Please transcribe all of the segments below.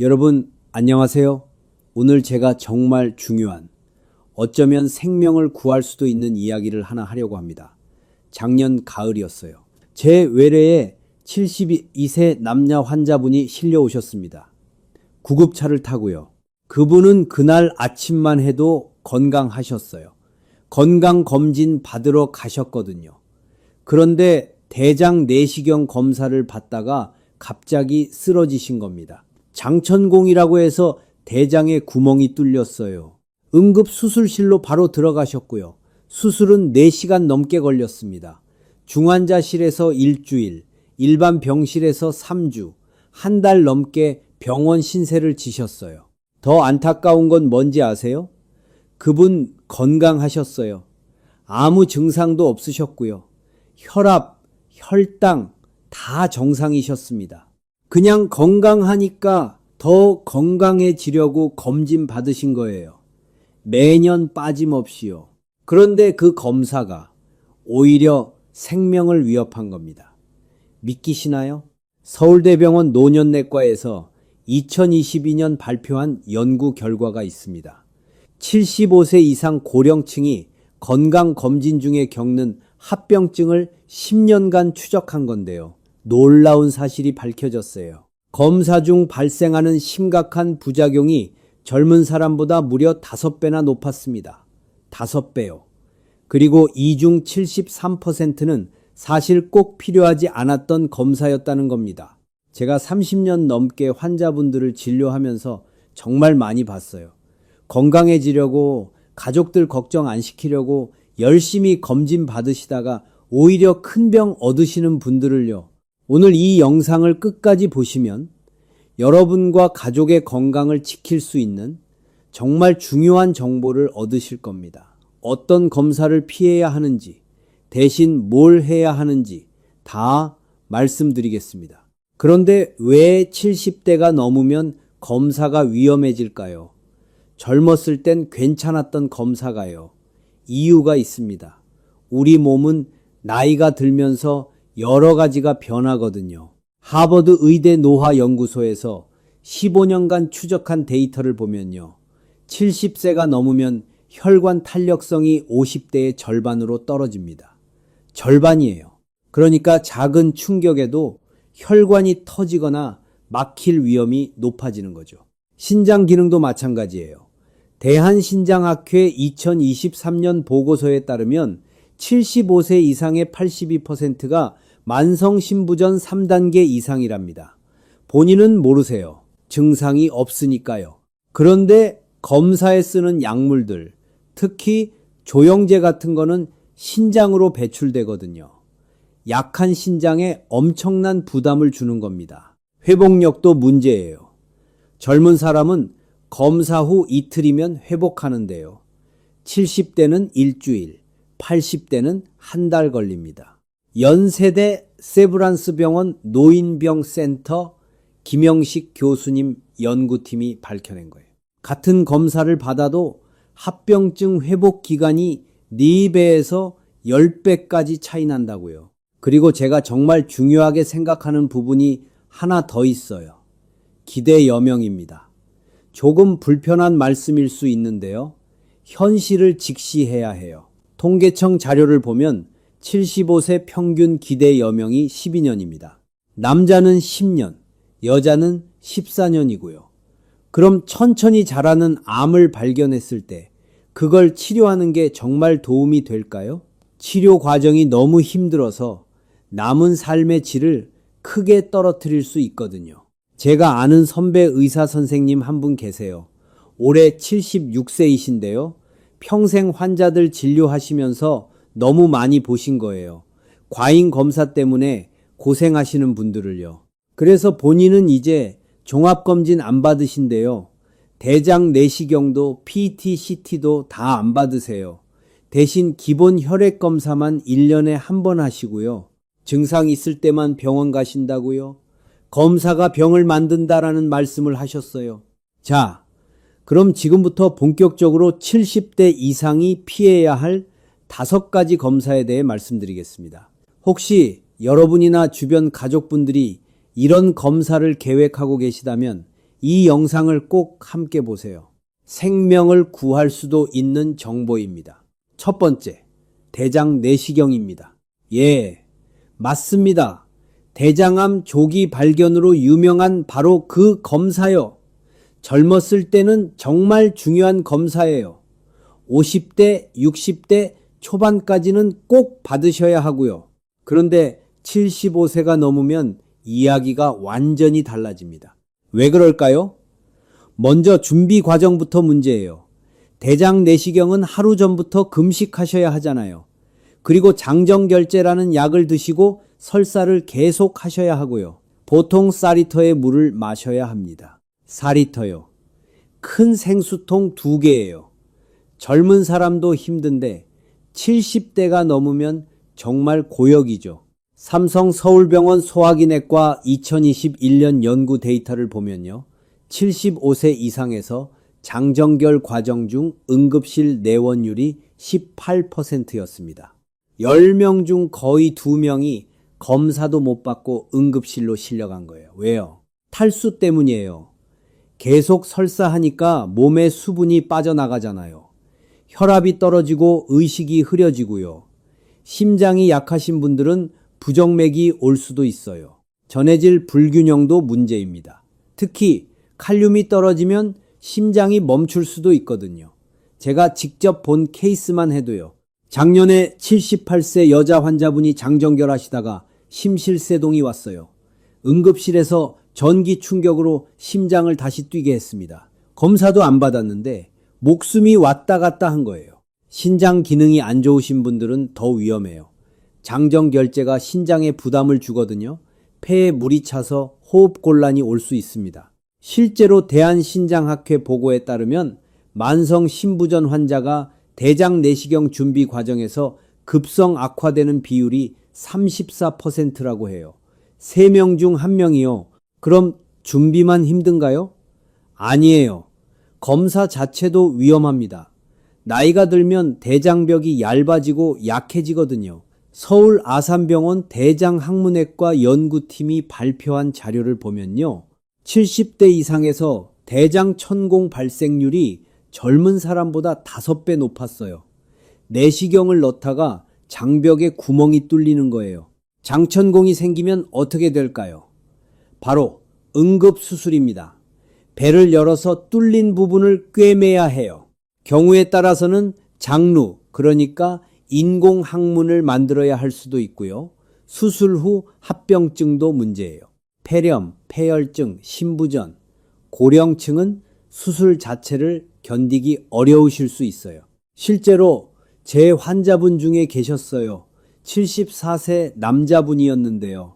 여러분 안녕하세요. 오늘 제가 정말 중요한 어쩌면 생명을 구할 수도 있는 이야기를 하나 하려고 합니다. 작년 가을이었어요. 제 외래에 72세 남녀 환자분이 실려오셨습니다. 구급차를 타고요. 그분은 그날 아침만 해도 건강하셨어요. 건강검진 받으러 가셨거든요. 그런데 대장 내시경 검사를 받다가 갑자기 쓰러지신 겁니다. 장천공이라고 해서 대장에 구멍이 뚫렸어요. 응급수술실로 바로 들어가셨고요. 수술은 4시간 넘게 걸렸습니다. 중환자실에서 일주일, 일반 병실에서 3주, 한 달 넘게 병원 신세를 지셨어요. 더 안타까운 건 뭔지 아세요? 그분 건강하셨어요. 아무 증상도 없으셨고요. 혈압, 혈당 다 정상이셨습니다. 그냥 건강하니까 더 건강해지려고 검진 받으신 거예요. 매년 빠짐없이요. 그런데 그 검사가 오히려 생명을 위협한 겁니다. 믿기시나요? 서울대병원 노년내과에서 2022년 발표한 연구 결과가 있습니다. 75세 이상 고령층이 건강검진 중에 겪는 합병증을 10년간 추적한 건데요. 놀라운 사실이 밝혀졌어요. 검사 중 발생하는 심각한 부작용이 젊은 사람보다 무려 5배나 높았습니다. 5배요. 그리고 이 중 73%는 사실 꼭 필요하지 않았던 검사였다는 겁니다. 제가 30년 넘게 환자분들을 진료하면서 정말 많이 봤어요. 건강해지려고 가족들 걱정 안 시키려고 열심히 검진 받으시다가 오히려 큰 병 얻으시는 분들을요. 오늘 이 영상을 끝까지 보시면 여러분과 가족의 건강을 지킬 수 있는 정말 중요한 정보를 얻으실 겁니다. 어떤 검사를 피해야 하는지, 대신 뭘 해야 하는지 다 말씀드리겠습니다. 그런데 왜 70대가 넘으면 검사가 위험해질까요? 젊었을 땐 괜찮았던 검사가요. 이유가 있습니다. 우리 몸은 나이가 들면서 여러 가지가 변하거든요. 하버드 의대 노화연구소에서 15년간 추적한 데이터를 보면요. 70세가 넘으면 혈관 탄력성이 50대의 절반으로 떨어집니다. 절반이에요. 그러니까 작은 충격에도 혈관이 터지거나 막힐 위험이 높아지는 거죠. 신장 기능도 마찬가지예요. 대한신장학회 2023년 보고서에 따르면 75세 이상의 82%가 만성신부전 3단계 이상이랍니다. 본인은 모르세요. 증상이 없으니까요. 그런데 검사에 쓰는 약물들, 특히 조영제 같은 거는 신장으로 배출되거든요. 약한 신장에 엄청난 부담을 주는 겁니다. 회복력도 문제예요. 젊은 사람은 검사 후 이틀이면 회복하는데요. 70대는 일주일, 80대는 한 달 걸립니다. 연세대 세브란스 병원 노인병센터 김영식 교수님 연구팀이 밝혀낸 거예요. 같은 검사를 받아도 합병증 회복 기간이 4배에서 10배까지 차이 난다고요. 그리고 제가 정말 중요하게 생각하는 부분이 하나 더 있어요. 기대 여명입니다. 조금 불편한 말씀일 수 있는데요. 현실을 직시해야 해요. 통계청 자료를 보면 75세 평균 기대 여명이 12년입니다. 남자는 10년, 여자는 14년이고요. 그럼 천천히 자라는 암을 발견했을 때 그걸 치료하는 게 정말 도움이 될까요? 치료 과정이 너무 힘들어서 남은 삶의 질을 크게 떨어뜨릴 수 있거든요. 제가 아는 선배 의사 선생님 한 분 계세요. 올해 76세이신데요. 평생 환자들 진료하시면서 너무 많이 보신 거예요. 과잉 검사 때문에 고생하시는 분들을요. 그래서 본인은 이제 종합검진 안 받으신대요. 대장 내시경도 PT, CT도 다 안 받으세요. 대신 기본 혈액 검사만 1년에 한 번 하시고요. 증상 있을 때만 병원 가신다고요. 검사가 병을 만든다라는 말씀을 하셨어요. 자, 그럼 지금부터 본격적으로 70대 이상이 피해야 할 5가지 검사에 대해 말씀드리겠습니다. 혹시 여러분이나 주변 가족분들이 이런 검사를 계획하고 계시다면 이 영상을 꼭 함께 보세요. 생명을 구할 수도 있는 정보입니다. 첫 번째, 대장 내시경입니다. 예, 맞습니다. 대장암 조기 발견으로 유명한 바로 그 검사요. 젊었을 때는 정말 중요한 검사예요. 50대, 60대 초반까지는 꼭 받으셔야 하고요. 그런데 75세가 넘으면 이야기가 완전히 달라집니다. 왜 그럴까요? 먼저 준비 과정부터 문제예요. 대장 내시경은 하루 전부터 금식하셔야 하잖아요. 그리고 장정결제라는 약을 드시고 설사를 계속 하셔야 하고요. 보통 4리터의 물을 마셔야 합니다. 4리터요. 큰 생수통 2개예요. 젊은 사람도 힘든데 70대가 넘으면 정말 고역이죠. 삼성 서울병원 소화기내과 2021년 연구 데이터를 보면요. 75세 이상에서 장정결 과정 중 응급실 내원율이 18%였습니다. 10명 중 거의 2명이 검사도 못 받고 응급실로 실려간 거예요. 왜요? 탈수 때문이에요. 계속 설사하니까 몸에 수분이 빠져나가잖아요. 혈압이 떨어지고 의식이 흐려지고요. 심장이 약하신 분들은 부정맥이 올 수도 있어요. 전해질 불균형도 문제입니다. 특히 칼륨이 떨어지면 심장이 멈출 수도 있거든요. 제가 직접 본 케이스만 해도요. 작년에 78세 여자 환자분이 장정결 하시다가 심실세동이 왔어요. 응급실에서 전기 충격으로 심장을 다시 뛰게 했습니다. 검사도 안 받았는데 목숨이 왔다 갔다 한 거예요. 신장 기능이 안 좋으신 분들은 더 위험해요. 장정결제가 신장에 부담을 주거든요. 폐에 물이 차서 호흡곤란이 올 수 있습니다. 실제로 대한신장학회 보고에 따르면 만성 심부전 환자가 대장 내시경 준비 과정에서 급성 악화되는 비율이 34%라고 해요. 3명 중 1명이요. 그럼 준비만 힘든가요? 아니에요. 검사 자체도 위험합니다. 나이가 들면 대장벽이 얇아지고 약해지거든요. 서울 아산병원 대장학문외과 연구팀이 발표한 자료를 보면요. 70대 이상에서 대장 천공 발생률이 젊은 사람보다 5배 높았어요. 내시경을 넣다가 장벽에 구멍이 뚫리는 거예요. 장천공이 생기면 어떻게 될까요? 바로 응급수술입니다. 배를 열어서 뚫린 부분을 꿰매야 해요. 경우에 따라서는 장루, 그러니까 인공항문을 만들어야 할 수도 있고요. 수술 후 합병증도 문제예요. 폐렴, 폐혈증, 심부전, 고령층은 수술 자체를 견디기 어려우실 수 있어요. 실제로 제 환자분 중에 계셨어요. 74세 남자분이었는데요.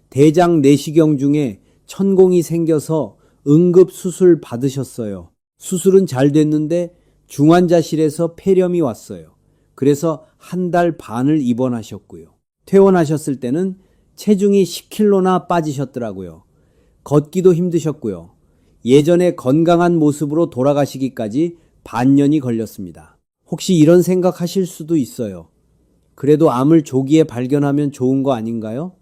대장 내시경 중에 천공이 생겨서 응급수술 받으셨어요. 수술은 잘 됐는데 중환자실에서 폐렴이 왔어요. 그래서 1달 반을 입원하셨고요. 퇴원하셨을 때는 체중이 10kg나 빠지셨더라고요. 걷기도 힘드셨고요. 예전에 건강한 모습으로 돌아가시기까지 반년이 걸렸습니다. 혹시 이런 생각하실 수도 있어요. 그래도 암을 조기에 발견하면 좋은 거 아닌가요?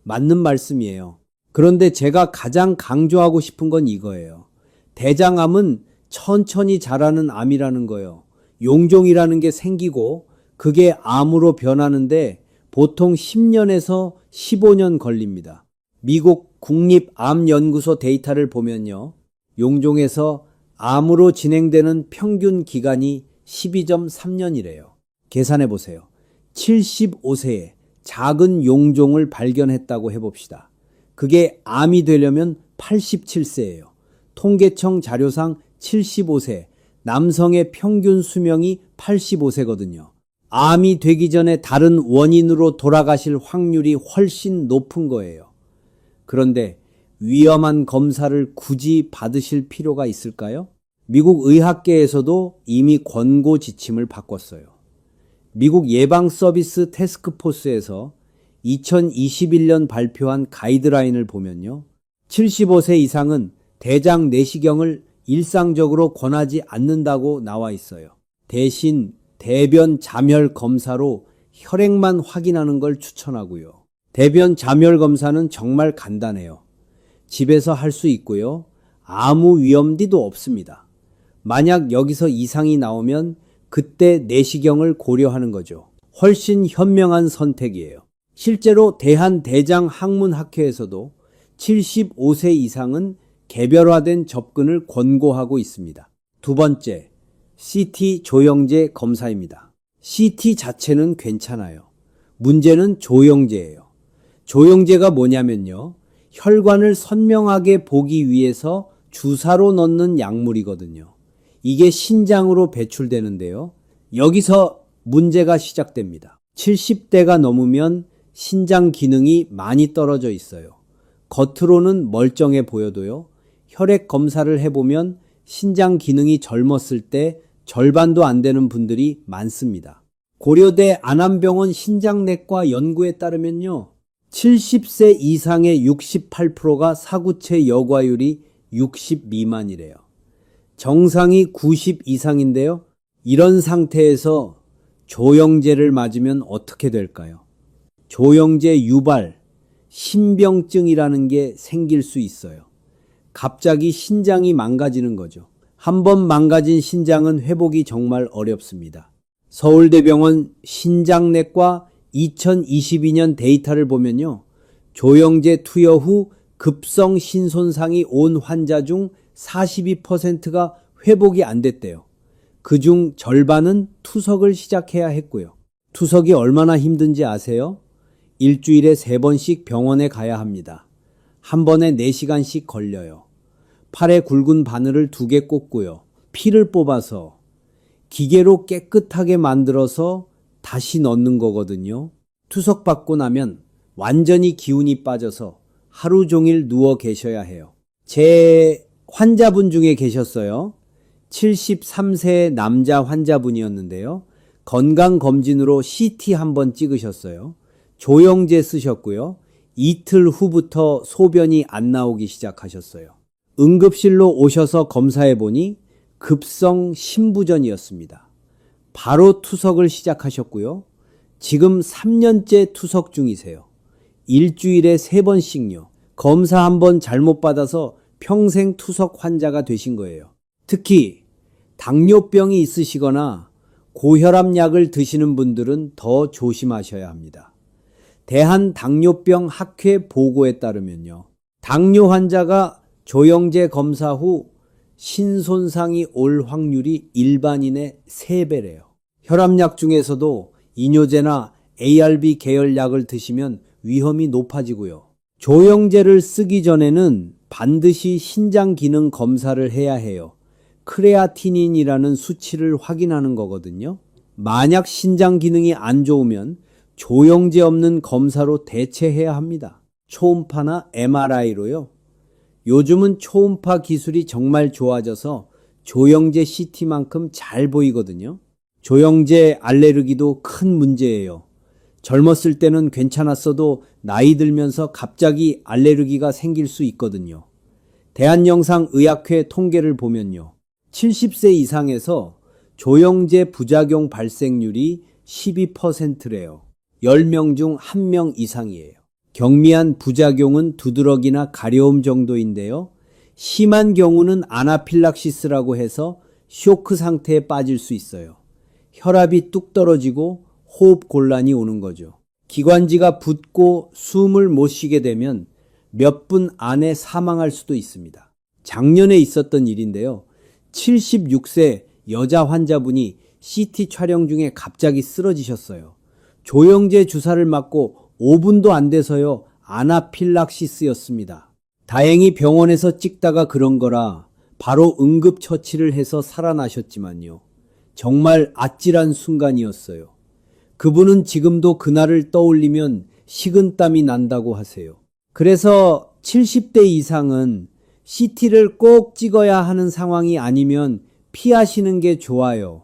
맞는 말씀이에요. 그런데 제가 가장 강조하고 싶은 건 이거예요. 대장암은 천천히 자라는 암이라는 거예요. 용종이라는 게 생기고 그게 암으로 변하는데 보통 10년에서 15년 걸립니다. 미국 국립암연구소 데이터를 보면요. 용종에서 암으로 진행되는 평균 기간이 12.3년이래요. 계산해 보세요. 75세에 작은 용종을 발견했다고 해봅시다. 그게 암이 되려면 87세예요. 통계청 자료상 75세, 남성의 평균 수명이 85세거든요. 암이 되기 전에 다른 원인으로 돌아가실 확률이 훨씬 높은 거예요. 그런데 위험한 검사를 굳이 받으실 필요가 있을까요? 미국 의학계에서도 이미 권고 지침을 바꿨어요. 미국 예방서비스 태스크포스에서 2021년 발표한 가이드라인을 보면요. 75세 이상은 대장 내시경을 일상적으로 권하지 않는다고 나와 있어요. 대신 대변 잠열 검사로 혈액만 확인하는 걸 추천하고요. 대변 잠열 검사는 정말 간단해요. 집에서 할 수 있고요. 아무 위험도 없습니다. 만약 여기서 이상이 나오면 그때 내시경을 고려하는 거죠. 훨씬 현명한 선택이에요. 실제로 대한대장학문학회에서도 75세 이상은 개별화된 접근을 권고하고 있습니다. 두 번째, CT 조영제 검사입니다. CT 자체는 괜찮아요. 문제는 조영제예요. 조영제가 뭐냐면요. 혈관을 선명하게 보기 위해서 주사로 넣는 약물이거든요. 이게 신장으로 배출되는데요. 여기서 문제가 시작됩니다. 70대가 넘으면 신장 기능이 많이 떨어져 있어요. 겉으로는 멀쩡해 보여도요. 혈액 검사를 해보면 신장 기능이 젊었을 때 절반도 안 되는 분들이 많습니다. 고려대 안암병원 신장내과 연구에 따르면요. 70세 이상의 68%가 사구체 여과율이 60 미만이래요. 정상이 90 이상인데요. 이런 상태에서 조영제를 맞으면 어떻게 될까요? 조영제 유발, 신병증이라는 게 생길 수 있어요. 갑자기 신장이 망가지는 거죠. 한번 망가진 신장은 회복이 정말 어렵습니다. 서울대병원 신장내과 2022년 데이터를 보면요. 조영제 투여 후 급성 신손상이 온 환자 중 42%가 회복이 안 됐대요. 그중 절반은 투석을 시작해야 했고요. 투석이 얼마나 힘든지 아세요? 일주일에 3번씩 병원에 가야 합니다. 한 번에 4시간씩 걸려요. 팔에 굵은 바늘을 2개 꽂고요. 피를 뽑아서 기계로 깨끗하게 만들어서 다시 넣는 거거든요. 투석 받고 나면 완전히 기운이 빠져서 하루 종일 누워 계셔야 해요. 제 환자분 중에 계셨어요. 73세 남자 환자분이었는데요. 건강검진으로 CT 한번 찍으셨어요. 조영제 쓰셨고요. 이틀 후부터 소변이 안 나오기 시작하셨어요. 응급실로 오셔서 검사해보니 급성 신부전이었습니다. 바로 투석을 시작하셨고요. 지금 3년째 투석 중이세요. 일주일에 3번씩요. 검사 한번 잘못 받아서 평생 투석 환자가 되신 거예요. 특히 당뇨병이 있으시거나 고혈압약을 드시는 분들은 더 조심하셔야 합니다. 대한당뇨병학회 보고에 따르면요. 당뇨 환자가 조영제 검사 후 신손상이 올 확률이 일반인의 3배래요. 혈압약 중에서도 이뇨제나 ARB 계열 약을 드시면 위험이 높아지고요. 조영제를 쓰기 전에는 반드시 신장 기능 검사를 해야 해요. 크레아티닌이라는 수치를 확인하는 거거든요. 만약 신장 기능이 안 좋으면 조영제 없는 검사로 대체해야 합니다. 초음파나 MRI로요. 요즘은 초음파 기술이 정말 좋아져서 조영제 CT만큼 잘 보이거든요. 조영제 알레르기도 큰 문제예요. 젊었을 때는 괜찮았어도 나이 들면서 갑자기 알레르기가 생길 수 있거든요. 대한영상의학회 통계를 보면요. 70세 이상에서 조영제 부작용 발생률이 12%래요. 10명 중 1명 이상이에요. 경미한 부작용은 두드러기나 가려움 정도인데요. 심한 경우는 아나필락시스라고 해서 쇼크 상태에 빠질 수 있어요. 혈압이 뚝 떨어지고 호흡 곤란이 오는 거죠. 기관지가 붓고 숨을 못 쉬게 되면 몇 분 안에 사망할 수도 있습니다. 작년에 있었던 일인데요. 76세 여자 환자분이 CT 촬영 중에 갑자기 쓰러지셨어요. 조영제 주사를 맞고 5분도 안 돼서요. 아나필락시스였습니다. 다행히 병원에서 찍다가 그런 거라 바로 응급처치를 해서 살아나셨지만요. 정말 아찔한 순간이었어요. 그분은 지금도 그날을 떠올리면 식은땀이 난다고 하세요. 그래서 70대 이상은 CT를 꼭 찍어야 하는 상황이 아니면 피하시는 게 좋아요.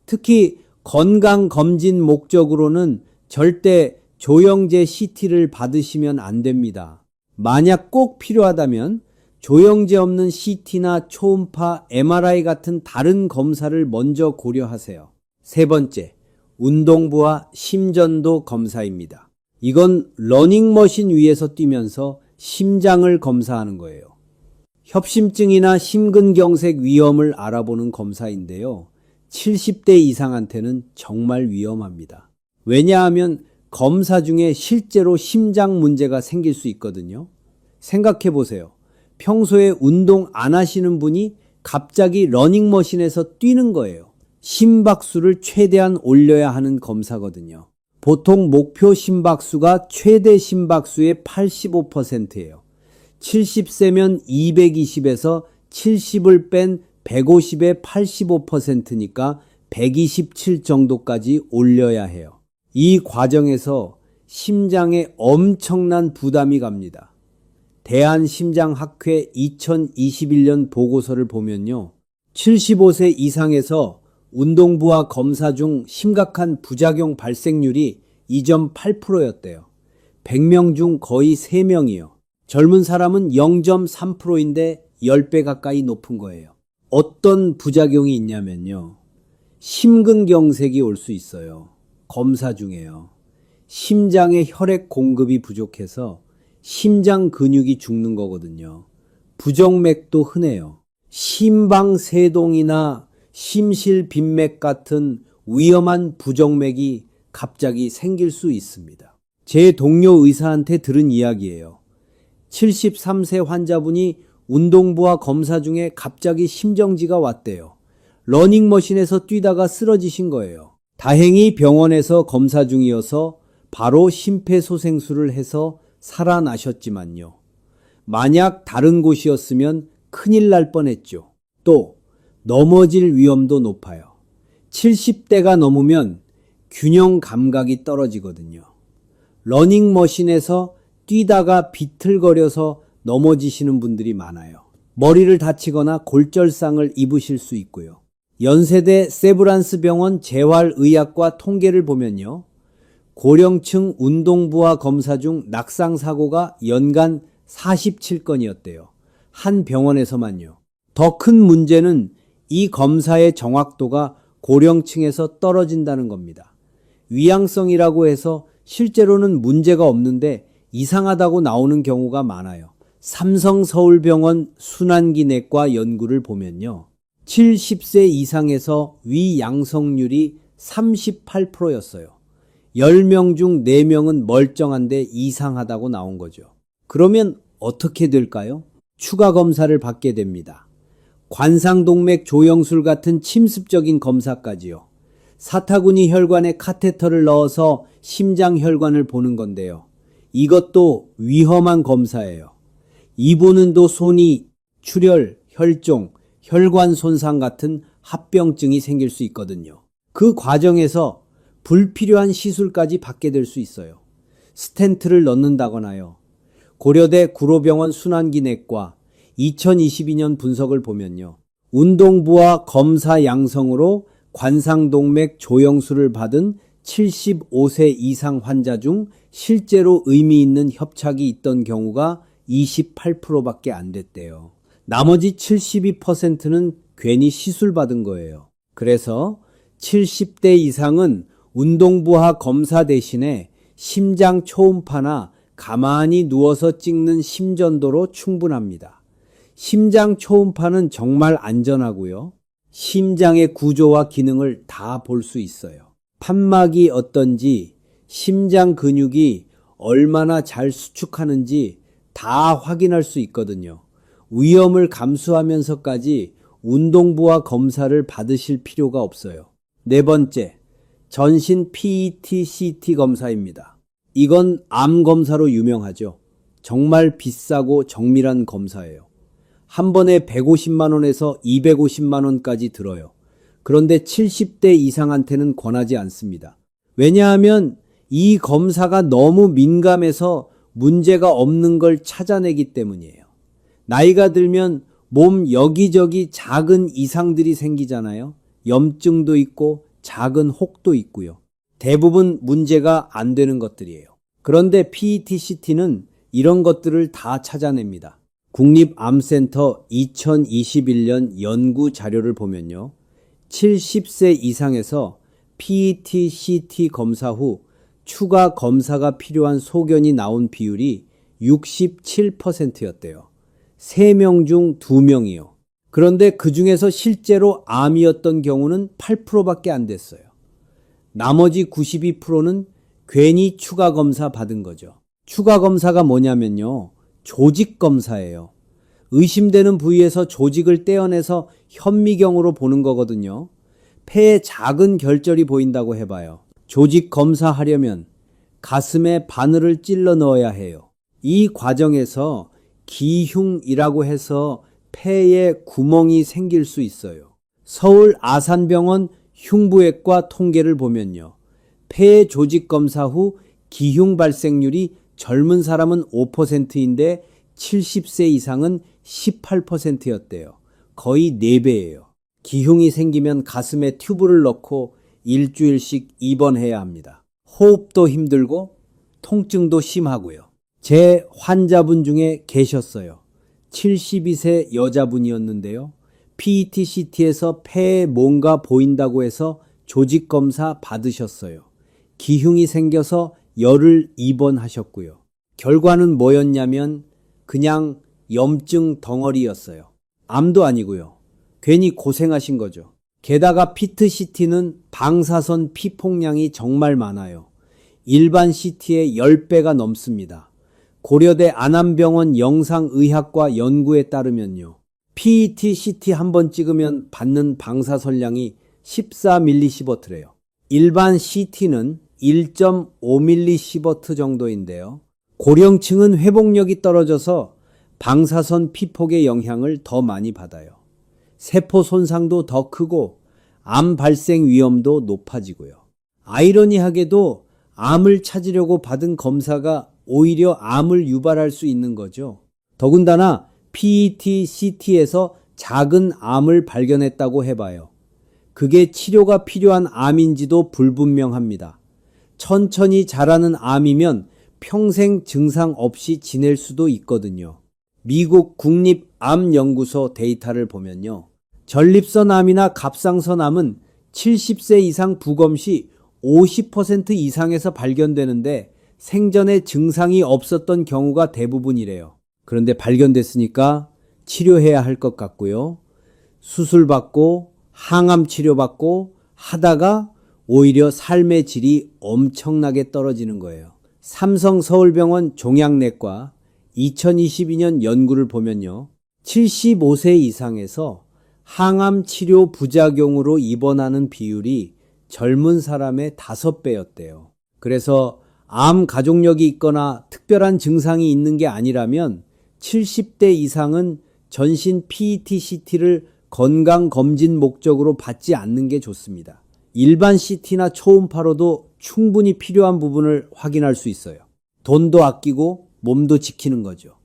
특히 건강검진 목적으로는 절대 조영제 CT를 받으시면 안 됩니다. 만약 꼭 필요하다면 조영제 없는 CT나 초음파, MRI 같은 다른 검사를 먼저 고려하세요. 세 번째, 운동부와 심전도 검사입니다. 이건 러닝머신 위에서 뛰면서 심장을 검사하는 거예요. 협심증이나 심근경색 위험을 알아보는 검사인데요. 70대 이상한테는 정말 위험합니다. 왜냐하면 검사 중에 실제로 심장 문제가 생길 수 있거든요. 생각해 보세요. 평소에 운동 안 하시는 분이 갑자기 러닝머신에서 뛰는 거예요. 심박수를 최대한 올려야 하는 검사거든요. 보통 목표 심박수가 최대 심박수의 85%예요. 70세면 220에서 70을 뺀 150의 85%니까 127 정도까지 올려야 해요. 이 과정에서 심장에 엄청난 부담이 갑니다. 대한심장학회 2021년 보고서를 보면요. 75세 이상에서 운동부와 검사 중 심각한 부작용 발생률이 2.8%였대요. 100명 중 거의 3명이요. 젊은 사람은 0.3%인데 10배 가까이 높은 거예요. 어떤 부작용이 있냐면요. 심근경색이 올 수 있어요. 검사 중에요. 심장에 혈액 공급이 부족해서 심장 근육이 죽는 거거든요. 부정맥도 흔해요. 심방세동이나 심실빈맥 같은 위험한 부정맥이 갑자기 생길 수 있습니다. 제 동료 의사한테 들은 이야기예요. 73세 환자분이 운동부와 검사 중에 갑자기 심정지가 왔대요. 러닝머신에서 뛰다가 쓰러지신 거예요. 다행히 병원에서 검사 중이어서 바로 심폐소생술을 해서 살아나셨지만요. 만약 다른 곳이었으면 큰일 날 뻔했죠. 또 넘어질 위험도 높아요. 70대가 넘으면 균형 감각이 떨어지거든요. 러닝머신에서 뛰다가 비틀거려서 넘어지시는 분들이 많아요. 머리를 다치거나 골절상을 입으실 수 있고요. 연세대 세브란스 병원 재활의학과 통계를 보면요. 고령층 운동부와 검사 중 낙상사고가 연간 47건이었대요. 한 병원에서만요. 더 큰 문제는 이 검사의 정확도가 고령층에서 떨어진다는 겁니다. 위양성이라고 해서 실제로는 문제가 없는데 이상하다고 나오는 경우가 많아요. 삼성서울병원 순환기내과 연구를 보면요. 70세 이상에서 위양성률이 38%였어요. 10명 중 4명은 멀쩡한데 이상하다고 나온 거죠. 그러면 어떻게 될까요? 추가 검사를 받게 됩니다. 관상동맥 조영술 같은 침습적인 검사까지요. 사타구니 혈관에 카테터를 넣어서 심장 혈관을 보는 건데요. 이것도 위험한 검사예요. 이 보는도 손이 출혈, 혈종, 혈관 손상 같은 합병증이 생길 수 있거든요. 그 과정에서 불필요한 시술까지 받게 될 수 있어요. 스텐트를 넣는다거나요. 고려대 구로병원 순환기내과 2022년 분석을 보면요. 운동부와 검사 양성으로 관상동맥 조영술을 받은 75세 이상 환자 중 실제로 의미 있는 협착이 있던 경우가 28%밖에 안 됐대요. 나머지 72%는 괜히 시술받은 거예요. 그래서 70대 이상은 운동부와 검사 대신에 심장 초음파나 가만히 누워서 찍는 심전도로 충분합니다. 심장 초음파는 정말 안전하고요. 심장의 구조와 기능을 다 볼 수 있어요. 판막이 어떤지, 심장 근육이 얼마나 잘 수축하는지 다 확인할 수 있거든요. 위험을 감수하면서까지 운동부와 검사를 받으실 필요가 없어요. 네 번째, 전신 PET-CT 검사입니다. 이건 암 검사로 유명하죠. 정말 비싸고 정밀한 검사예요. 한 번에 150만 원에서 250만 원까지 들어요. 그런데 70대 이상한테는 권하지 않습니다. 왜냐하면 이 검사가 너무 민감해서 문제가 없는 걸 찾아내기 때문이에요. 나이가 들면 몸 여기저기 작은 이상들이 생기잖아요. 염증도 있고 작은 혹도 있고요. 대부분 문제가 안 되는 것들이에요. 그런데 PET-CT는 이런 것들을 다 찾아냅니다. 국립암센터 2021년 연구 자료를 보면요. 70세 이상에서 PET-CT 검사 후 추가 검사가 필요한 소견이 나온 비율이 67%였대요. 3명 중 2명이요. 그런데 그 중에서 실제로 암이었던 경우는 8%밖에 안 됐어요. 나머지 92%는 괜히 추가 검사 받은 거죠. 추가 검사가 뭐냐면요. 조직 검사예요. 의심되는 부위에서 조직을 떼어내서 현미경으로 보는 거거든요. 폐에 작은 결절이 보인다고 해봐요. 조직 검사하려면 가슴에 바늘을 찔러 넣어야 해요. 이 과정에서 기흉이라고 해서 폐에 구멍이 생길 수 있어요. 서울 아산병원 흉부외과 통계를 보면요. 폐 조직 검사 후 기흉 발생률이 젊은 사람은 5%인데 70세 이상은 18%였대요. 거의 4배예요. 기흉이 생기면 가슴에 튜브를 넣고 일주일씩 입원해야 합니다. 호흡도 힘들고 통증도 심하고요. 제 환자분 중에 계셨어요. 72세 여자분이었는데요. PET-CT에서 폐에 뭔가 보인다고 해서 조직검사 받으셨어요. 기흉이 생겨서 열흘 입원하셨고요. 결과는 뭐였냐면 그냥 염증 덩어리였어요. 암도 아니고요. 괜히 고생하신 거죠. 게다가 PET-CT는 방사선 피폭량이 정말 많아요. 일반 CT의 10배가 넘습니다. 고려대 안암병원 영상의학과 연구에 따르면요. PET-CT 한 번 찍으면 받는 방사선량이 14mSv래요. 일반 CT는 1.5mSv 정도인데요. 고령층은 회복력이 떨어져서 방사선 피폭의 영향을 더 많이 받아요. 세포 손상도 더 크고 암 발생 위험도 높아지고요. 아이러니하게도 암을 찾으려고 받은 검사가 오히려 암을 유발할 수 있는 거죠. 더군다나 PET-CT에서 작은 암을 발견했다고 해봐요. 그게 치료가 필요한 암인지도 불분명합니다. 천천히 자라는 암이면 평생 증상 없이 지낼 수도 있거든요. 미국 국립암연구소 데이터를 보면요. 전립선암이나 갑상선암은 70세 이상 부검 시 50% 이상에서 발견되는데 생전에 증상이 없었던 경우가 대부분이래요. 그런데 발견됐으니까 치료해야 할 것 같고요. 수술받고 항암 치료받고 하다가 오히려 삶의 질이 엄청나게 떨어지는 거예요. 삼성서울병원 종양내과 2022년 연구를 보면요. 75세 이상에서 항암 치료 부작용으로 입원하는 비율이 젊은 사람의 5배였대요. 그래서 암 가족력이 있거나 특별한 증상이 있는 게 아니라면 70대 이상은 전신 PET-CT를 건강검진 목적으로 받지 않는 게 좋습니다. 일반 CT나 초음파로도 충분히 필요한 부분을 확인할 수 있어요. 돈도 아끼고 몸도 지키는 거죠.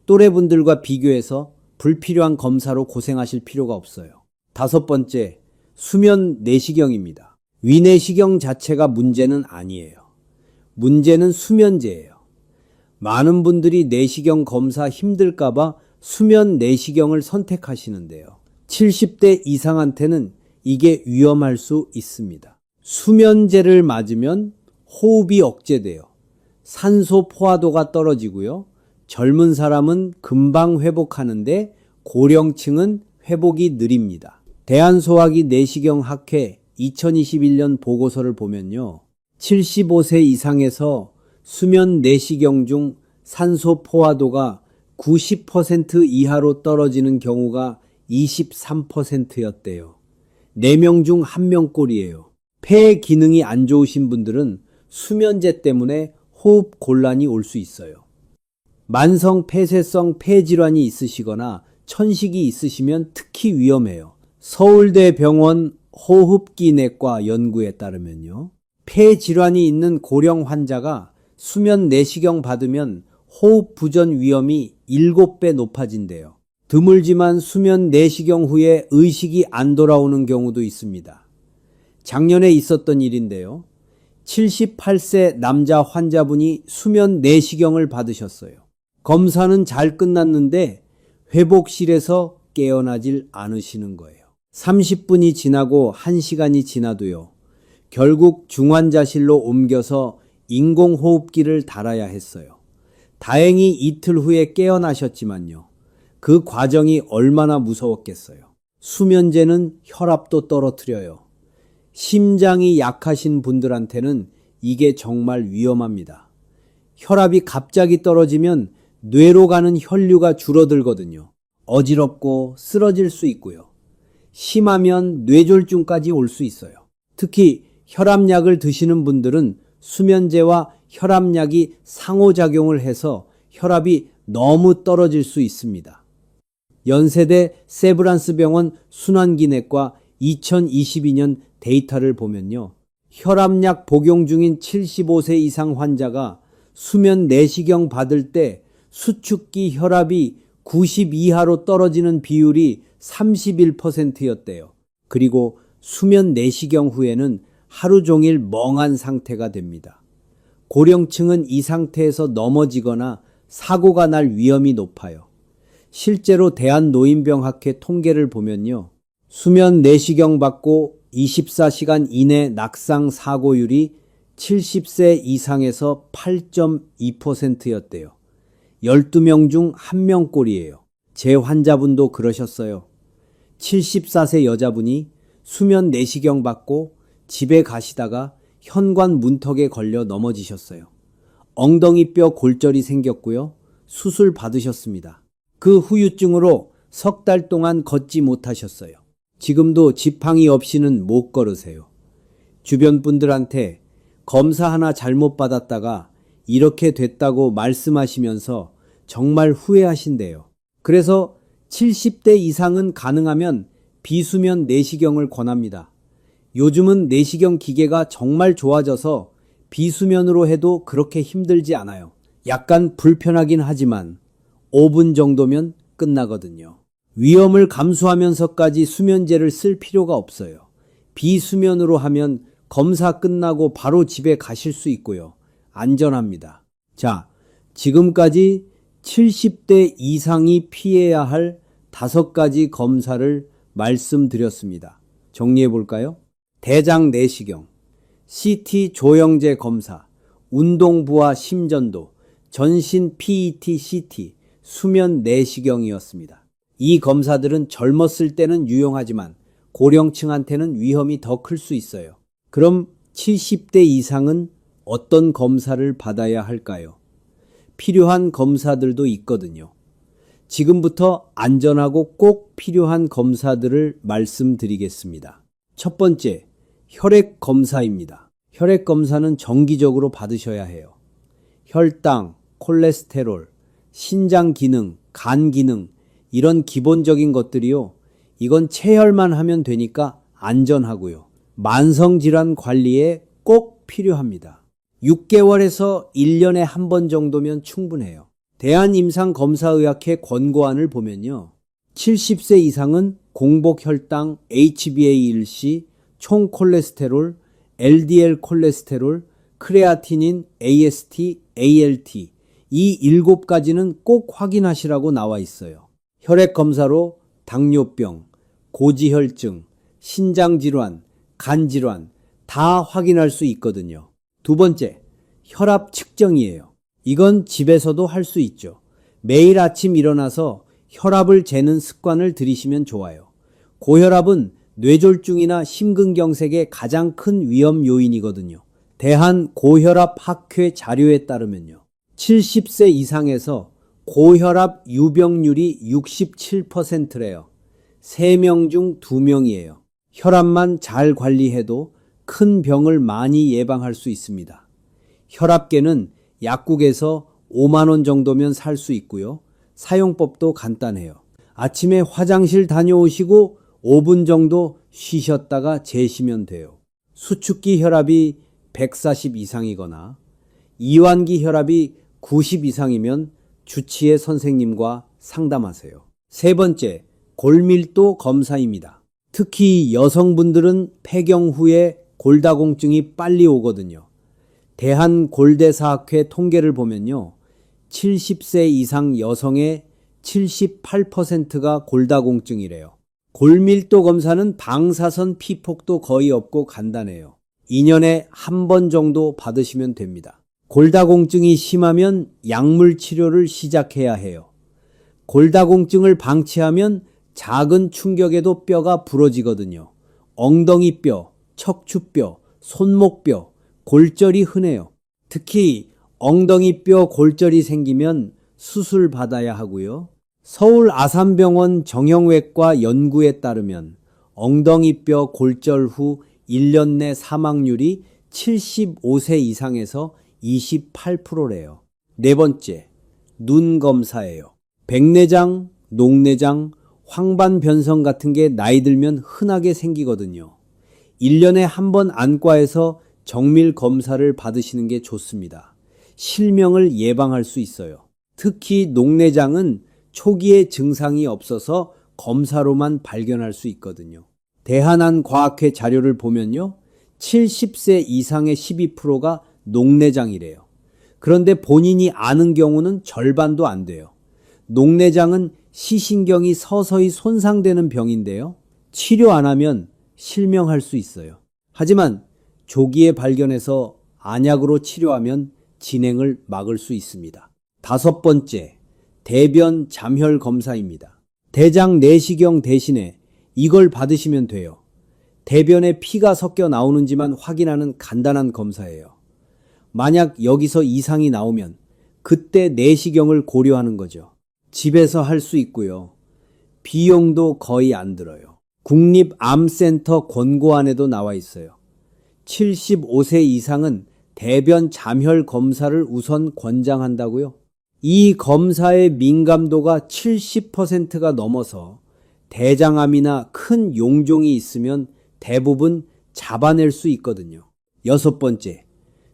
또래분들과 비교해서 불필요한 검사로 고생하실 필요가 없어요. 5번째, 수면 내시경입니다. 위내시경 자체가 문제는 아니에요. 문제는 수면제예요. 많은 분들이 내시경 검사 힘들까봐 수면 내시경을 선택하시는데요. 70대 이상한테는 이게 위험할 수 있습니다. 수면제를 맞으면 호흡이 억제돼요. 산소 포화도가 떨어지고요. 젊은 사람은 금방 회복하는데 고령층은 회복이 느립니다. 대한소화기 내시경학회 2021년 보고서를 보면요. 75세 이상에서 수면 내시경 중 산소 포화도가 90% 이하로 떨어지는 경우가 23%였대요. 4명 중 1명 꼴이에요. 폐 기능이 안 좋으신 분들은 수면제 때문에 호흡 곤란이 올 수 있어요. 만성 폐쇄성 폐질환이 있으시거나 천식이 있으시면 특히 위험해요. 서울대병원 호흡기내과 연구에 따르면요. 폐질환이 있는 고령 환자가 수면 내시경 받으면 호흡 부전 위험이 7배 높아진대요. 드물지만 수면 내시경 후에 의식이 안 돌아오는 경우도 있습니다. 작년에 있었던 일인데요. 78세 남자 환자분이 수면 내시경을 받으셨어요. 검사는 잘 끝났는데 회복실에서 깨어나질 않으시는 거예요. 30분이 지나고 1시간이 지나도요. 결국 중환자실로 옮겨서 인공호흡기를 달아야 했어요. 다행히 이틀 후에 깨어나셨지만요. 그 과정이 얼마나 무서웠겠어요. 수면제는 혈압도 떨어뜨려요. 심장이 약하신 분들한테는 이게 정말 위험합니다. 혈압이 갑자기 떨어지면 뇌로 가는 혈류가 줄어들거든요. 어지럽고 쓰러질 수 있고요. 심하면 뇌졸중까지 올 수 있어요. 특히 혈압약을 드시는 분들은 수면제와 혈압약이 상호작용을 해서 혈압이 너무 떨어질 수 있습니다. 연세대 세브란스 병원 순환기내과 2022년 데이터를 보면요. 혈압약 복용 중인 75세 이상 환자가 수면 내시경 받을 때 수축기 혈압이 90 이하로 떨어지는 비율이 31%였대요. 그리고 수면 내시경 후에는 하루 종일 멍한 상태가 됩니다. 고령층은 이 상태에서 넘어지거나 사고가 날 위험이 높아요. 실제로 대한노인병학회 통계를 보면요. 수면 내시경 받고 24시간 이내 낙상 사고율이 70세 이상에서 8.2%였대요. 12명 중 1명꼴이에요. 제 환자분도 그러셨어요. 74세 여자분이 수면 내시경 받고 집에 가시다가 현관 문턱에 걸려 넘어지셨어요. 엉덩이뼈 골절이 생겼고요. 수술 받으셨습니다. 그 후유증으로 석 달 동안 걷지 못하셨어요. 지금도 지팡이 없이는 못 걸으세요. 주변 분들한테 검사 하나 잘못 받았다가 이렇게 됐다고 말씀하시면서 정말 후회하신대요. 그래서 70대 이상은 가능하면 비수면 내시경을 권합니다. 요즘은 내시경 기계가 정말 좋아져서 비수면으로 해도 그렇게 힘들지 않아요. 약간 불편하긴 하지만 5분 정도면 끝나거든요. 위험을 감수하면서까지 수면제를 쓸 필요가 없어요. 비수면으로 하면 검사 끝나고 바로 집에 가실 수 있고요. 안전합니다. 자, 지금까지 70대 이상이 피해야 할 5가지 검사를 말씀드렸습니다. 정리해 볼까요? 대장 내시경, CT 조영제 검사, 운동부와 심전도, 전신 PET CT, 수면 내시경이었습니다. 이 검사들은 젊었을 때는 유용하지만 고령층한테는 위험이 더 클 수 있어요. 그럼 70대 이상은 어떤 검사를 받아야 할까요? 필요한 검사들도 있거든요. 지금부터 안전하고 꼭 필요한 검사들을 말씀드리겠습니다. 첫 번째, 혈액 검사입니다. 혈액 검사는 정기적으로 받으셔야 해요. 혈당, 콜레스테롤, 신장 기능, 간 기능, 이런 기본적인 것들이요. 이건 체혈만 하면 되니까 안전하고요. 만성질환 관리에 꼭 필요합니다. 6개월에서 1년에 한 번 정도면 충분해요. 대한임상검사의학회 권고안을 보면요. 70세 이상은 공복혈당, HbA1c, 총콜레스테롤, LDL 콜레스테롤, 크레아티닌, AST, ALT 이 7가지는 꼭 확인하시라고 나와 있어요. 혈액검사로 당뇨병, 고지혈증, 신장질환, 간질환 다 확인할 수 있거든요. 두 번째, 혈압 측정이에요. 이건 집에서도 할 수 있죠. 매일 아침 일어나서 혈압을 재는 습관을 들이시면 좋아요. 고혈압은 뇌졸중이나 심근경색의 가장 큰 위험 요인이거든요. 대한고혈압학회 자료에 따르면요. 70세 이상에서 고혈압 유병률이 67%래요. 3명 중 2명이에요. 혈압만 잘 관리해도 큰 병을 많이 예방할 수 있습니다. 혈압계는 약국에서 5만 원 정도면 살 수 있고요. 사용법도 간단해요. 아침에 화장실 다녀오시고 5분 정도 쉬셨다가 재시면 돼요. 수축기 혈압이 140 이상이거나 이완기 혈압이 90 이상이면 주치의 선생님과 상담하세요. 세 번째, 골밀도 검사입니다. 특히 여성분들은 폐경 후에 골다공증이 빨리 오거든요. 대한골대사학회 통계를 보면요. 70세 이상 여성의 78%가 골다공증이래요. 골밀도 검사는 방사선 피폭도 거의 없고 간단해요. 2년에 한 번 정도 받으시면 됩니다. 골다공증이 심하면 약물 치료를 시작해야 해요. 골다공증을 방치하면 작은 충격에도 뼈가 부러지거든요. 엉덩이뼈, 척추뼈, 손목뼈, 골절이 흔해요. 특히 엉덩이뼈 골절이 생기면 수술 받아야 하고요. 서울 아산병원 정형외과 연구에 따르면 엉덩이뼈 골절 후 1년 내 사망률이 75세 이상에서 28%래요. 네 번째, 눈 검사예요. 백내장, 녹내장, 황반변성 같은 게 나이 들면 흔하게 생기거든요. 1년에 한 번 안과에서 정밀 검사를 받으시는 게 좋습니다. 실명을 예방할 수 있어요. 특히 녹내장은 초기에 증상이 없어서 검사로만 발견할 수 있거든요. 대한안과학회 자료를 보면요. 70세 이상의 12%가 녹내장이래요. 그런데 본인이 아는 경우는 절반도 안 돼요. 녹내장은 시신경이 서서히 손상되는 병인데요. 치료 안 하면 실명할 수 있어요. 하지만 조기에 발견해서 안약으로 치료하면 진행을 막을 수 있습니다. 다섯 번째, 대변 잠혈 검사입니다. 대장 내시경 대신에 이걸 받으시면 돼요. 대변에 피가 섞여 나오는지만 확인하는 간단한 검사예요. 만약 여기서 이상이 나오면 그때 내시경을 고려하는 거죠. 집에서 할 수 있고요. 비용도 거의 안 들어요. 국립암센터 권고안에도 나와 있어요. 75세 이상은 대변 잠혈 검사를 우선 권장한다고요. 이 검사의 민감도가 70%가 넘어서 대장암이나 큰 용종이 있으면 대부분 잡아낼 수 있거든요. 여섯 번째,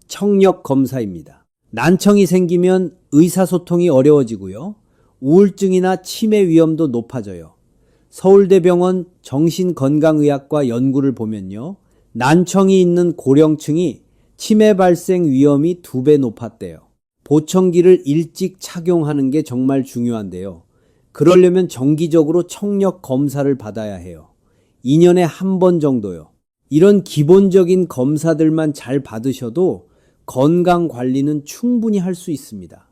청력 검사입니다. 난청이 생기면 의사소통이 어려워지고요. 우울증이나 치매 위험도 높아져요. 서울대병원 정신건강의학과 연구를 보면요. 난청이 있는 고령층이 치매 발생 위험이 2배 높았대요. 보청기를 일찍 착용하는 게 정말 중요한데요. 그러려면 정기적으로 청력 검사를 받아야 해요. 2년에 한 번 정도요. 이런 기본적인 검사들만 잘 받으셔도 건강 관리는 충분히 할 수 있습니다.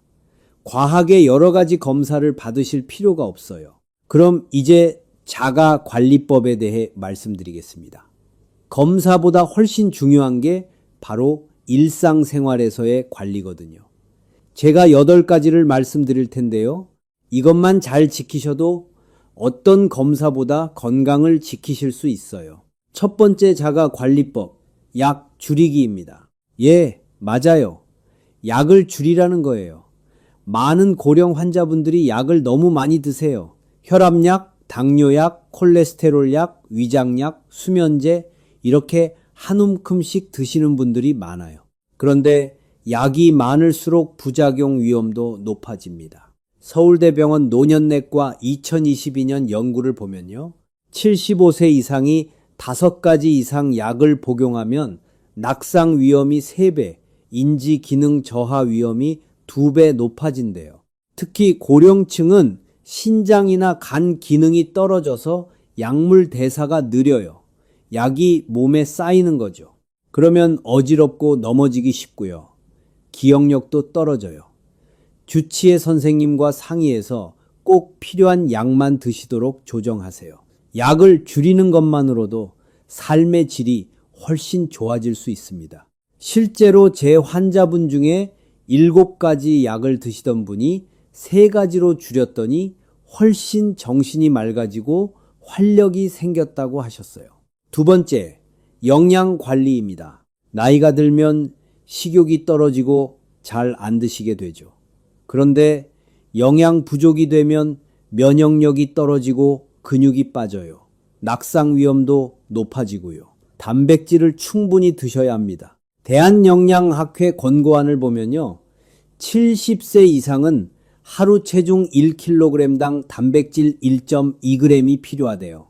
과하게 여러 가지 검사를 받으실 필요가 없어요. 그럼 이제 자가관리법에 대해 말씀드리겠습니다. 검사보다 훨씬 중요한 게 바로 일상생활에서의 관리거든요. 제가 8가지를 말씀드릴 텐데요. 이것만 잘 지키셔도 어떤 검사보다 건강을 지키실 수 있어요. 첫 번째 자가관리법, 약 줄이기입니다. 예, 맞아요. 약을 줄이라는 거예요. 많은 고령 환자분들이 약을 너무 많이 드세요. 혈압약, 당뇨약, 콜레스테롤약, 위장약, 수면제 이렇게 한 움큼씩 드시는 분들이 많아요. 그런데 약이 많을수록 부작용 위험도 높아집니다. 서울대병원 노년내과 2022년 연구를 보면요. 75세 이상이 5가지 이상 약을 복용하면 낙상 위험이 3배, 인지 기능 저하 위험이 2배 높아진대요. 특히 고령층은 신장이나 간 기능이 떨어져서 약물 대사가 느려요. 약이 몸에 쌓이는 거죠. 그러면 어지럽고 넘어지기 쉽고요. 기억력도 떨어져요. 주치의 선생님과 상의해서 꼭 필요한 약만 드시도록 조정하세요. 약을 줄이는 것만으로도 삶의 질이 훨씬 좋아질 수 있습니다. 실제로 제 환자분 중에 7가지 약을 드시던 분이 3가지로 줄였더니 훨씬 정신이 맑아지고 활력이 생겼다고 하셨어요. 두 번째, 영양 관리입니다. 나이가 들면 식욕이 떨어지고 잘 안 드시게 되죠. 그런데 영양 부족이 되면 면역력이 떨어지고 근육이 빠져요. 낙상 위험도 높아지고요. 단백질을 충분히 드셔야 합니다. 대한영양학회 권고안을 보면요. 70세 이상은 하루 체중 1kg당 단백질 1.2g이 필요하대요.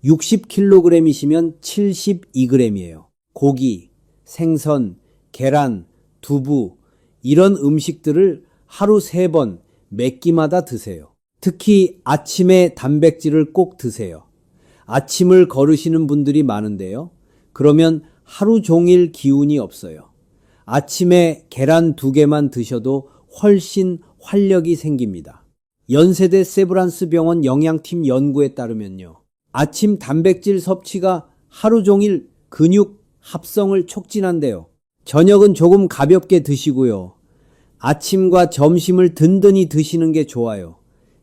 60kg이시면 72g이에요. 고기, 생선, 계란, 두부 이런 음식들을 하루 3번 몇 끼마다 드세요. 특히 아침에 단백질을 꼭 드세요. 아침을 거르시는 분들이 많은데요. 그러면 하루 종일 기운이 없어요. 아침에 계란 2개만 드셔도 훨씬 활력이 생깁니다. 연세대 세브란스 병원 영양팀 연구에 따르면요. 아침 단백질 섭취가 하루 종일 근육 합성을 촉진한대요. 저녁은 조금 가볍게 드시고요. 아침과 점심을 든든히 드시는 게 좋아요.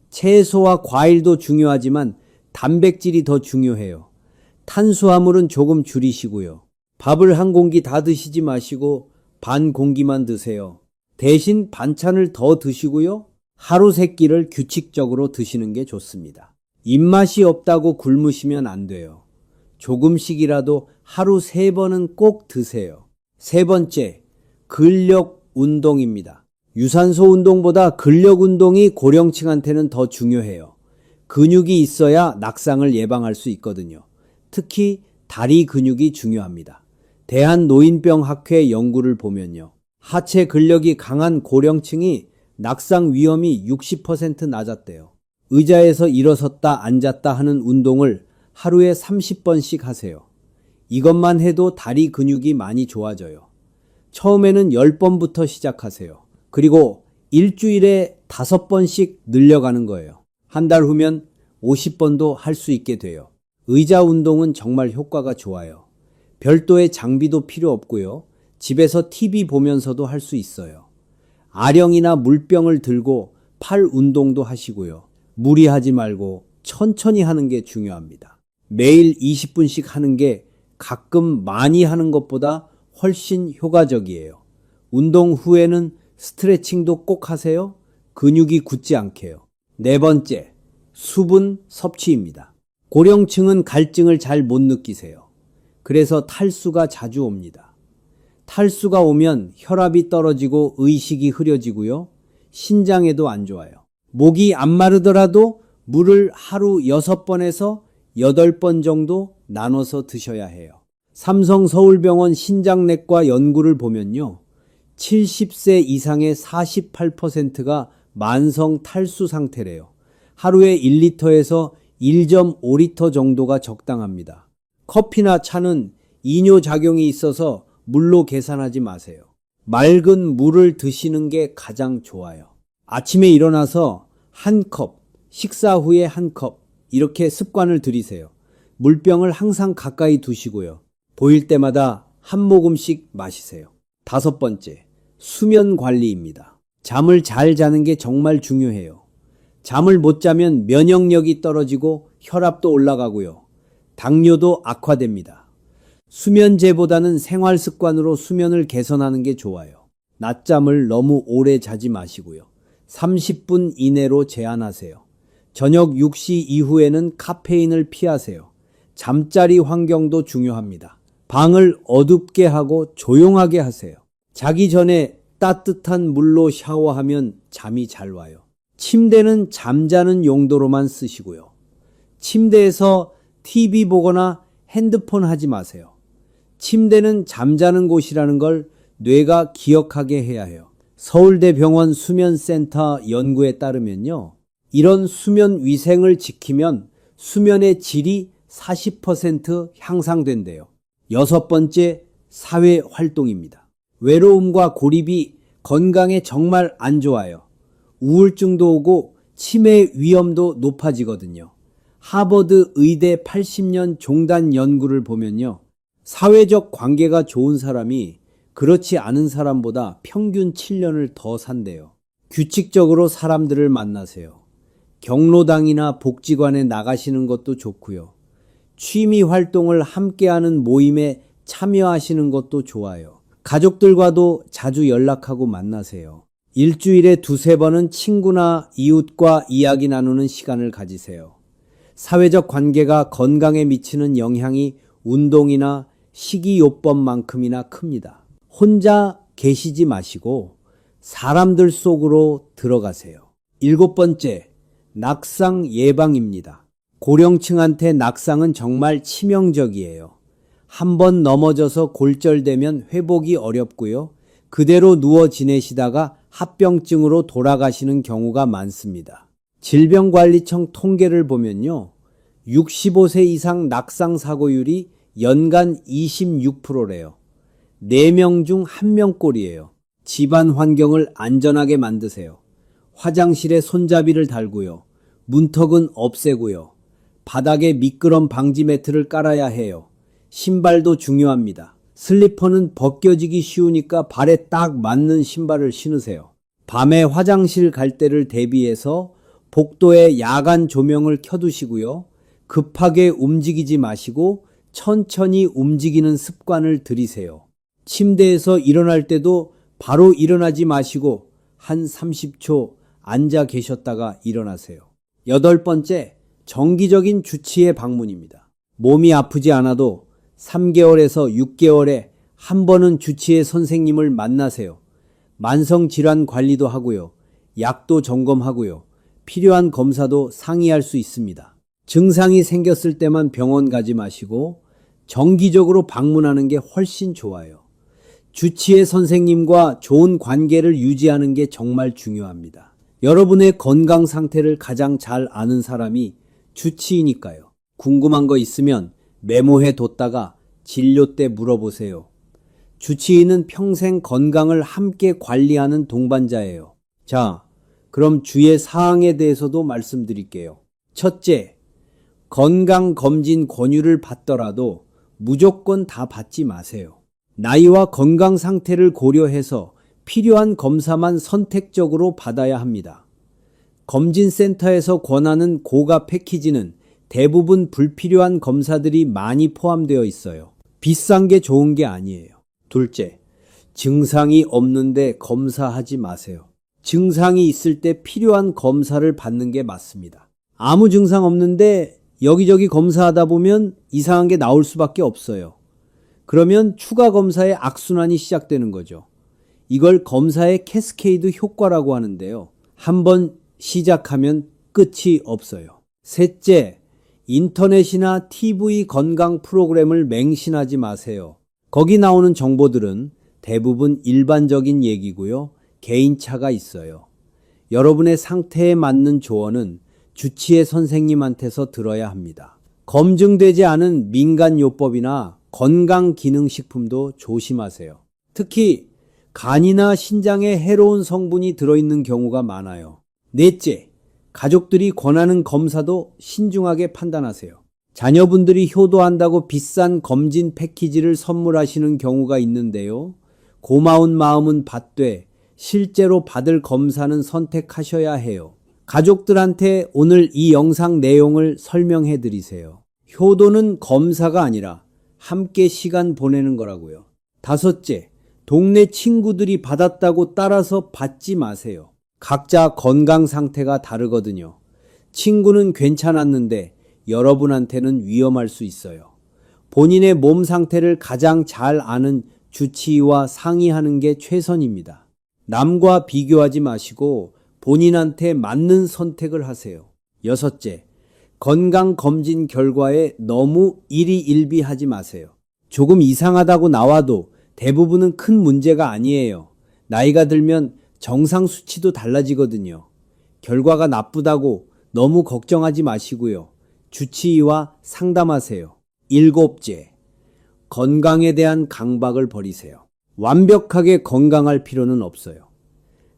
채소와 과일도 중요하지만 단백질이 더 중요해요. 탄수화물은 조금 줄이시고요. 밥을 한 공기 다 드시지 마시고 반 공기만 드세요. 대신 반찬을 더 드시고요. 하루 3끼를 규칙적으로 드시는 게 좋습니다. 입맛이 없다고 굶으시면 안 돼요. 조금씩이라도 하루 3번은 꼭 드세요. 세 번째, 근력 운동입니다. 유산소 운동보다 근력 운동이 고령층한테는 더 중요해요. 근육이 있어야 낙상을 예방할 수 있거든요. 특히 다리 근육이 중요합니다. 대한노인병학회 연구를 보면요. 하체 근력이 강한 고령층이 낙상 위험이 60% 낮았대요. 의자에서 일어섰다 앉았다 하는 운동을 하루에 30번씩 하세요. 이것만 해도 다리 근육이 많이 좋아져요. 처음에는 10번부터 시작하세요. 그리고 일주일에 5번씩 늘려가는 거예요. 한 달 후면 50번도 할 수 있게 돼요. 의자 운동은 정말 효과가 좋아요. 별도의 장비도 필요 없고요. 집에서 TV 보면서도 할 수 있어요. 아령이나 물병을 들고 팔 운동도 하시고요. 무리하지 말고 천천히 하는 게 중요합니다. 매일 20분씩 하는 게 가끔 많이 하는 것보다 훨씬 효과적이에요. 운동 후에는 스트레칭도 꼭 하세요. 근육이 굳지 않게요. 네 번째, 수분 섭취입니다. 고령층은 갈증을 잘 못 느끼세요. 그래서 탈수가 자주 옵니다. 탈수가 오면 혈압이 떨어지고 의식이 흐려지고요. 신장에도 안 좋아요. 목이 안 마르더라도 물을 하루 6번에서 8번 정도 나눠서 드셔야 해요. 삼성서울병원 신장내과 연구를 보면요. 70세 이상의 48%가 만성 탈수 상태래요. 하루에 1리터에서 1.5리터 정도가 적당합니다. 커피나 차는 이뇨작용이 있어서 물로 계산하지 마세요. 맑은 물을 드시는 게 가장 좋아요. 아침에 일어나서 한 컵, 식사 후에 한 컵, 이렇게 습관을 들이세요. 물병을 항상 가까이 두시고요. 보일 때마다 한 모금씩 마시세요. 5번째, 수면 관리입니다. 잠을 잘 자는 게 정말 중요해요. 잠을 못 자면 면역력이 떨어지고 혈압도 올라가고요. 당뇨도 악화됩니다. 수면제보다는 생활 습관으로 수면을 개선하는 게 좋아요. 낮잠을 너무 오래 자지 마시고요. 30분 이내로 제한하세요. 저녁 6시 이후에는 카페인을 피하세요. 잠자리 환경도 중요합니다. 방을 어둡게 하고 조용하게 하세요. 자기 전에 따뜻한 물로 샤워하면 잠이 잘 와요. 침대는 잠자는 용도로만 쓰시고요. 침대에서 TV 보거나 핸드폰 하지 마세요. 침대는 잠자는 곳이라는 걸 뇌가 기억하게 해야 해요. 서울대병원 수면센터 연구에 따르면요. 이런 수면 위생을 지키면 수면의 질이 40% 향상된대요. 6번째, 사회 활동입니다. 외로움과 고립이 건강에 정말 안 좋아요. 우울증도 오고 치매 위험도 높아지거든요. 하버드 의대 80년 종단 연구를 보면요. 사회적 관계가 좋은 사람이 그렇지 않은 사람보다 평균 7년을 더 산대요. 규칙적으로 사람들을 만나세요. 경로당이나 복지관에 나가시는 것도 좋고요. 취미 활동을 함께하는 모임에 참여하시는 것도 좋아요. 가족들과도 자주 연락하고 만나세요. 일주일에 2-3번은 친구나 이웃과 이야기 나누는 시간을 가지세요. 사회적 관계가 건강에 미치는 영향이 운동이나 식이요법만큼이나 큽니다. 혼자 계시지 마시고 사람들 속으로 들어가세요. 7번째, 낙상 예방입니다. 고령층한테 낙상은 정말 치명적이에요. 한번 넘어져서 골절되면 회복이 어렵고요. 그대로 누워 지내시다가 합병증으로 돌아가시는 경우가 많습니다. 질병관리청 통계를 보면요. 65세 이상 낙상 사고율이 연간 26%래요. 4명 중 1명꼴이에요. 집안 환경을 안전하게 만드세요. 화장실에 손잡이를 달고요. 문턱은 없애고요. 바닥에 미끄럼 방지 매트를 깔아야 해요. 신발도 중요합니다. 슬리퍼는 벗겨지기 쉬우니까 발에 딱 맞는 신발을 신으세요. 밤에 화장실 갈 때를 대비해서 복도에 야간 조명을 켜두시고요. 급하게 움직이지 마시고 천천히 움직이는 습관을 들이세요. 침대에서 일어날 때도 바로 일어나지 마시고 한 30초 앉아 계셨다가 일어나세요. 8번째, 정기적인 주치의 방문입니다. 몸이 아프지 않아도 3개월에서 6개월에 한 번은 주치의 선생님을 만나세요. 만성질환 관리도 하고요. 약도 점검하고요. 필요한 검사도 상의할 수 있습니다. 증상이 생겼을 때만 병원 가지 마시고 정기적으로 방문하는 게 훨씬 좋아요. 주치의 선생님과 좋은 관계를 유지하는 게 정말 중요합니다. 여러분의 건강 상태를 가장 잘 아는 사람이 주치의니까요. 궁금한 거 있으면 메모해 뒀다가 진료 때 물어보세요. 주치의는 평생 건강을 함께 관리하는 동반자예요. 자, 그럼 주의 사항에 대해서도 말씀드릴게요. 첫째, 건강검진 권유를 받더라도 무조건 다 받지 마세요. 나이와 건강 상태를 고려해서 필요한 검사만 선택적으로 받아야 합니다. 검진센터에서 권하는 고가 패키지는 대부분 불필요한 검사들이 많이 포함되어 있어요. 비싼 게 좋은 게 아니에요. 둘째, 증상이 없는데 검사하지 마세요. 증상이 있을 때 필요한 검사를 받는 게 맞습니다. 아무 증상 없는데 여기저기 검사하다 보면 이상한 게 나올 수밖에 없어요. 그러면 추가 검사의 악순환이 시작되는 거죠. 이걸 검사의 캐스케이드 효과라고 하는데요. 한번 시작하면 끝이 없어요. 셋째, 인터넷이나 TV 건강 프로그램을 맹신하지 마세요. 거기 나오는 정보들은 대부분 일반적인 얘기고요. 개인차가 있어요. 여러분의 상태에 맞는 조언은 주치의 선생님한테서 들어야 합니다. 검증되지 않은 민간요법이나 건강기능식품도 조심하세요. 특히 간이나 신장에 해로운 성분이 들어있는 경우가 많아요. 넷째, 가족들이 권하는 검사도 신중하게 판단하세요. 자녀분들이 효도한다고 비싼 검진 패키지를 선물하시는 경우가 있는데요. 고마운 마음은 받되 실제로 받을 검사는 선택하셔야 해요. 가족들한테 오늘 이 영상 내용을 설명해 드리세요. 효도는 검사가 아니라 함께 시간 보내는 거라고요. 다섯째, 동네 친구들이 받았다고 따라서 받지 마세요. 각자 건강 상태가 다르거든요. 친구는 괜찮았는데 여러분한테는 위험할 수 있어요. 본인의 몸 상태를 가장 잘 아는 주치의와 상의하는 게 최선입니다. 남과 비교하지 마시고 본인한테 맞는 선택을 하세요. 여섯째, 건강검진 결과에 너무 일희일비하지 마세요. 조금 이상하다고 나와도 대부분은 큰 문제가 아니에요. 나이가 들면 정상 수치도 달라지거든요. 결과가 나쁘다고 너무 걱정하지 마시고요. 주치의와 상담하세요. 일곱째, 건강에 대한 강박을 버리세요. 완벽하게 건강할 필요는 없어요.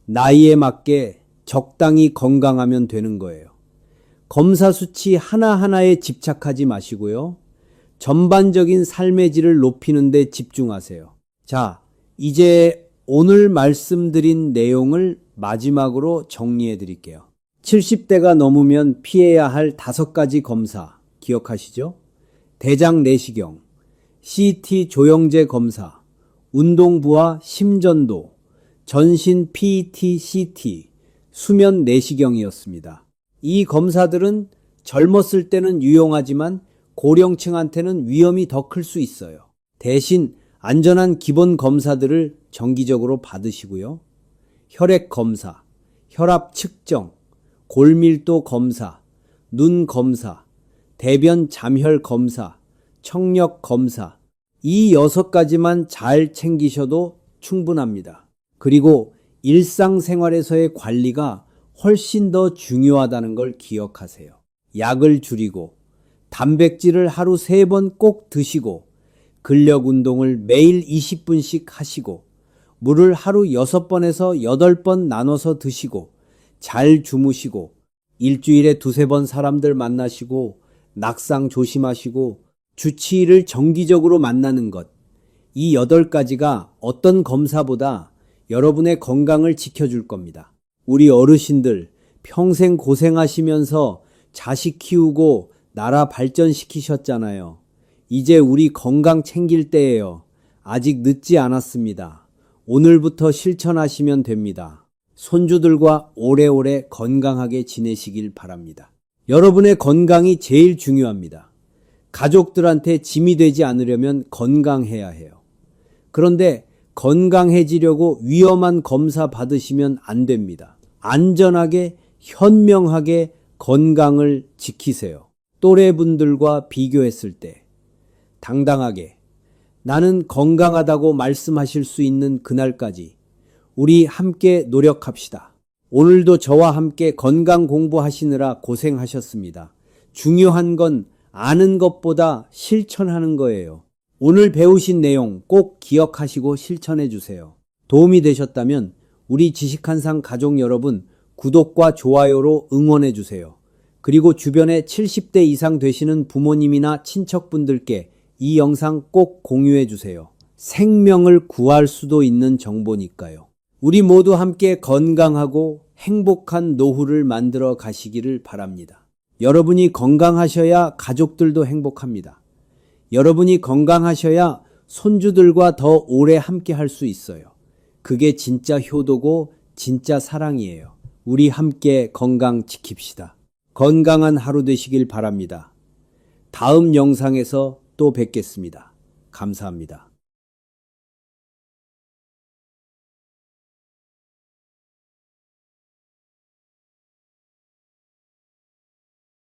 나이에 맞게 적당히 건강하면 되는 거예요. 검사 수치 하나하나에 집착하지 마시고요. 전반적인 삶의 질을 높이는 데 집중하세요. 자, 이제 오늘 말씀드린 내용을 마지막으로 정리해 드릴게요. 70대가 넘으면 피해야 할 5가지 검사 기억하시죠? 대장 내시경, CT 조영제 검사, 운동부와 심전도, 전신 PET, CT, 수면 내시경이었습니다. 이 검사들은 젊었을 때는 유용하지만 고령층한테는 위험이 더 클 수 있어요. 대신 안전한 기본 검사들을 정기적으로 받으시고요. 혈액 검사, 혈압 측정, 골밀도 검사, 눈 검사, 대변 잠혈 검사, 청력 검사, 이 6가지만 잘 챙기셔도 충분합니다. 그리고 일상생활에서의 관리가 훨씬 더 중요하다는 걸 기억하세요. 약을 줄이고 단백질을 하루 3번 꼭 드시고 근력 운동을 매일 20분씩 하시고 물을 하루 6번에서 8번 나눠서 드시고 잘 주무시고 일주일에 두세 번 사람들 만나시고 낙상 조심하시고 주치의를 정기적으로 만나는 것. 이 8가지가 어떤 검사보다 여러분의 건강을 지켜줄 겁니다. 우리 어르신들 평생 고생하시면서 자식 키우고 나라 발전시키셨잖아요. 이제 우리 건강 챙길 때예요. 아직 늦지 않았습니다. 오늘부터 실천하시면 됩니다. 손주들과 오래오래 건강하게 지내시길 바랍니다. 여러분의 건강이 제일 중요합니다. 가족들한테 짐이 되지 않으려면 건강해야 해요. 그런데 건강해지려고 위험한 검사 받으시면 안 됩니다. 안전하게, 현명하게 건강을 지키세요. 또래분들과 비교했을 때 당당하게 나는 건강하다고 말씀하실 수 있는 그날까지 우리 함께 노력합시다. 오늘도 저와 함께 건강 공부하시느라 고생하셨습니다. 중요한 건 아는 것보다 실천하는 거예요. 오늘 배우신 내용 꼭 기억하시고 실천해 주세요. 도움이 되셨다면 우리 지식한상 가족 여러분 구독과 좋아요로 응원해 주세요. 그리고 주변에 70대 이상 되시는 부모님이나 친척분들께 이 영상 꼭 공유해 주세요. 생명을 구할 수도 있는 정보니까요. 우리 모두 함께 건강하고 행복한 노후를 만들어 가시기를 바랍니다. 여러분이 건강하셔야 가족들도 행복합니다. 여러분이 건강하셔야 손주들과 더 오래 함께 할 수 있어요. 그게 진짜 효도고 진짜 사랑이에요. 우리 함께 건강 지킵시다. 건강한 하루 되시길 바랍니다. 다음 영상에서 또 뵙겠습니다. 감사합니다.